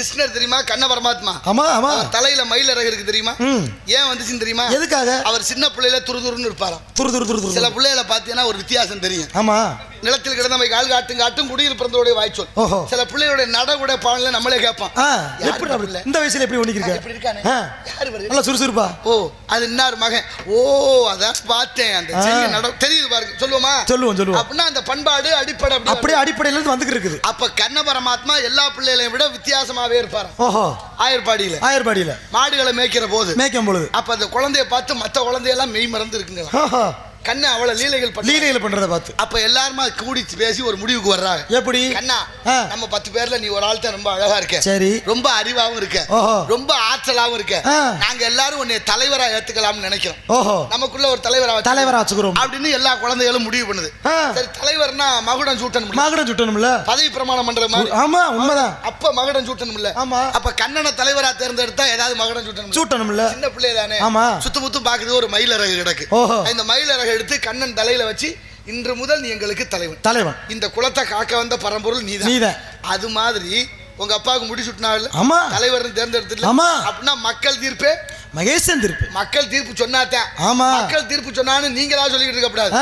கிருஷ்ணர் தெரியுமா? கண்ண பரமாத்மா. ஆமா ஆமா. தலையில மயில் இறகு இருக்கு தெரியுமா? ஏன் வந்துச்சுன்னு தெரியுமா? எதுக்காக? அவர் சின்ன பிள்ளையில துருதுருன்னு இருப்பாராம். துரு. சில பிள்ளைகளை பார்த்தீங்கன்னா ஒரு வித்தியாசம் தெரியும். ஆமா. நிலத்தில் கிடந்த போய் கால் காட்டும் குடியில் பிறந்தோடைய வாய்ச்சொல். சில பிள்ளைகளுடைய நடவுட பாடல நம்மளே கேட்பான். எப்படி இந்த வயசுல எப்படி ஒண்ணிருக்க? எப்படி இருக்கானே? யாரு வருது? நல்ல சுறுசுறுப்பா. ஓ அது இன்னார் மகன். ஓ அதான் பார்த்தேன். அந்த செங்க நட தெரியுது பாருங்க. சொல்லுவோமா? சொல்லுவோம். அப்படின்னா அந்த பண்பாடு அடிப்படை அப்படியே அடிப்படையில இருந்து வந்துகிட்டு இருக்குது. அப்ப கண்ண பரமாத்மா எல்லா பிள்ளைகளையும் விட வித்தியாசமாவே இருப்பாரு. ஓஹோ. ஆயர்பாடியில மாடுகளை மேய்க்கிற போது மேய்க்கும் பொழுது அப்ப அந்த குழந்தைய பார்த்து மத்த குழந்தையெல்லாம் மெய் மறந்து இருக்குங்களா? கண்ணா அவளை லீலைகள் பண்றதை பார்த்து அப்ப எல்லாருமா கூடி பேசி ஒரு முடிவுக்கு வர்றாங்க. எப்படி? கண்ணா நம்ம 10 பேர்ல நீ ஒரு ஆள் தான் ரொம்ப அழகா இருக்க, சரி, ரொம்ப அறிவாவும் இருக்க, ரொம்ப ஆற்றலாவும் இருக்க, நாங்க எல்லாரும் உன்னை தலைவரா ஏத்துக்கலாம்னு நினைக்கிறோம். நமக்குள்ள ஒரு தலைவரா வச்சுக்கிறோம் அப்படின்னு எல்லா குழந்தைகளும் முடிவு பண்ணுது. சரி தலைவர்னா மகுடம் சூட்டணும்ல, பதவி பிரமாணம் பண்ற மாதிரி. ஆமா உண்மைதான். அப்ப மகுடம் சூட்டணும்ல. ஆமா. அப்ப கண்ணனை தலைவரா தேர்ந்தெடுத்தா ஏதாவது மகுடம் சூட்டணும்ல. சின்ன பிள்ளை தானே. ஆமா. சுத்து பாக்குறது ஒரு மயிலரகு கிடக்கு. இந்த மயிலரகு எடுத்து கண்ணன் தலையில வச்சு இன்று முதல் நீ எங்களுக்கு தலைவன், இந்த குலத்தை காக்க வந்த பரம்பொருள் நீதான். அது மாதிரி உங்க அப்பாவுக்கு முடி சுட்டினால தலைவர் தேர்ந்தெடுத்து அப்படின்னா மக்கள் தீர்ப்பே மகேசன் தீர்ப்பு. மக்கள் தீர்ப்பு சொன்னாதான். ஆமா. மக்கள் தீர்ப்பு சொன்னான்னு நீங்களா சொல்லிட்டு இருக்க கூடாது.